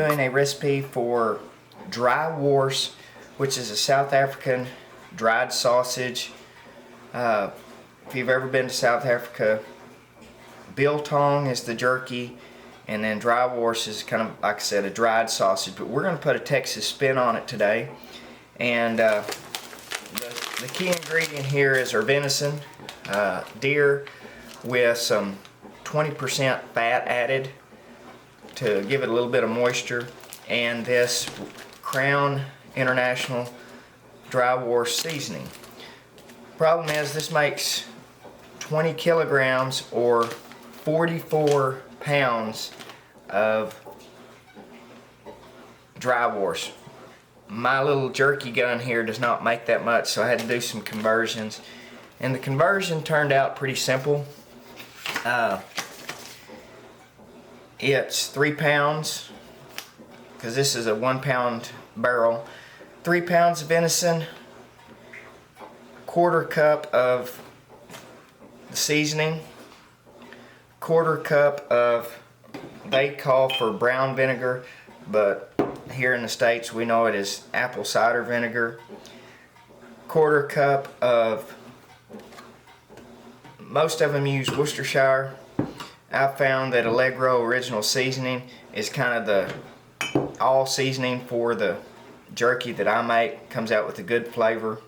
doing a recipe for Droewors, which is a South African dried sausage. If you've ever been to South Africa, biltong is the jerky, and then Droewors is kind of, like I said, a dried sausage. But we're going to put a Texas spin on it today. And the key ingredient here is our venison, deer, with some 20% fat added to give it a little bit of moisture, and this Crown International Droewors seasoning. Problem is, this makes 20 kilograms or 44 pounds of Droewors. My little jerky gun here does not make that much, so I had to do some conversions, and the conversion turned out pretty simple. It's 3 pounds, because this is a 1 pound barrel, 3 pounds of venison, 1/4 cup of the seasoning, 1/4 cup of, they call for brown vinegar, but here in the States we know it is apple cider vinegar, 1/4 cup of, most of them use Worcestershire. I found that Allegro original seasoning is kind of the all seasoning for the jerky that I make. Comes out with a good flavor.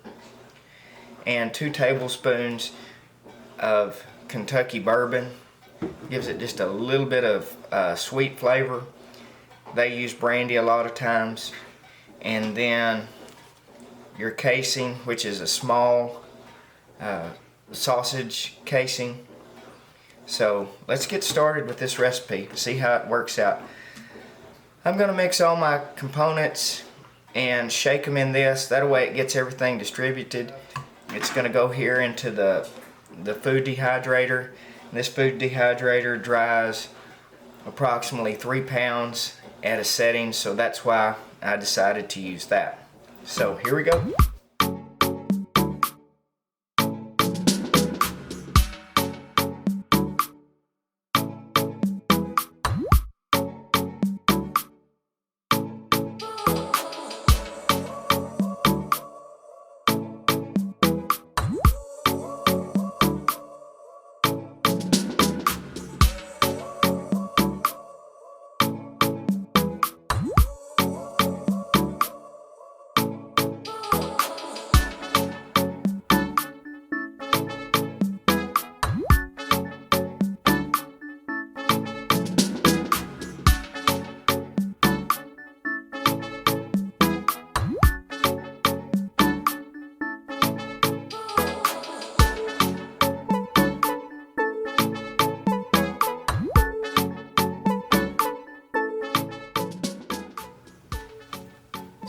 And 2 tablespoons of Kentucky bourbon. Gives it just a little bit of sweet flavor. They use brandy a lot of times. And then your casing, which is a small sausage casing. So let's get started with this recipe, see how it works out. I'm going to mix all my components and shake them in this. That way it gets everything distributed. It's going to go here into the food dehydrator. This food dehydrator dries approximately 3 pounds at a setting, so that's why I decided to use that. So here we go.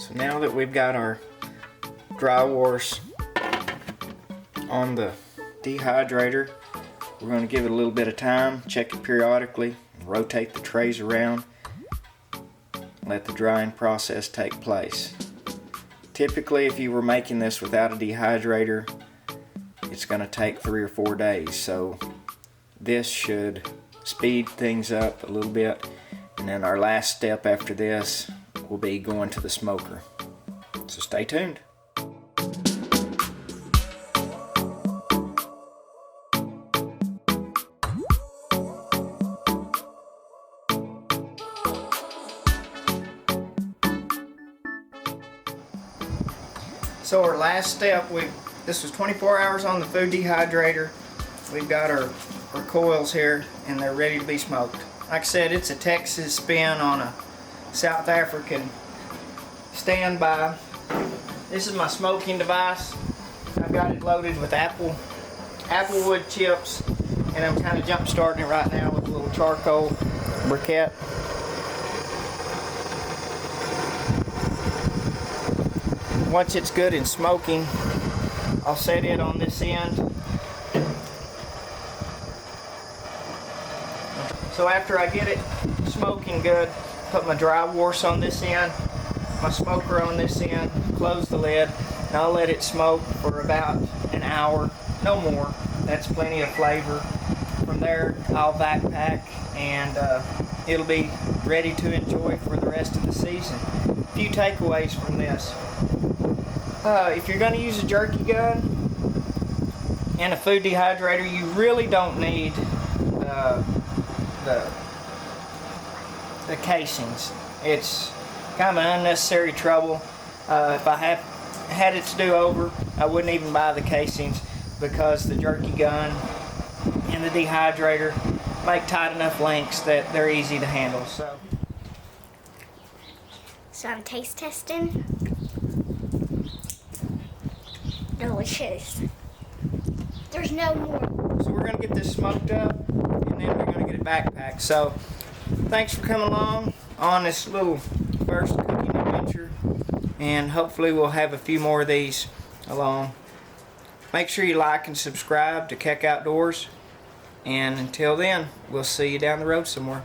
So now that we've got our Droewors on the dehydrator, we're going to give it a little bit of time, check it periodically, rotate the trays around, let the drying process take place. Typically, if you were making this without a dehydrator, it's going to take 3 or 4 days. So this should speed things up a little bit. And then our last step after this will be going to the smoker. So stay tuned. So our last step, this was 24 hours on the food dehydrator. We've got our coils here and they're ready to be smoked. Like I said, it's a Texas spin on a South African standby. This is my smoking device. I've got it loaded with applewood chips, and I'm kind of jump starting it right now with a little charcoal briquette. Once it's good and smoking, I'll set it on this end. So after I get it smoking good, put my Droewors on this end, my smoker on this end, close the lid, and I'll let it smoke for about an hour, no more. That's plenty of flavor. From there, I'll backpack, and it'll be ready to enjoy for the rest of the season. A few takeaways from this. If you're going to use a jerky gun and a food dehydrator, you really don't need the casings. It's kind of unnecessary trouble. If I had it to do over, I wouldn't even buy the casings, because the jerky gun and the dehydrator make tight enough links that they're easy to handle. So I'm taste testing. Delicious. There's no more. So we're going to get this smoked up, and then we're going to get it backpacked. So thanks for coming along on this little first cooking adventure, and hopefully we'll have a few more of these along. Make sure you like and subscribe to Keck Outdoors, and until then, we'll see you down the road somewhere.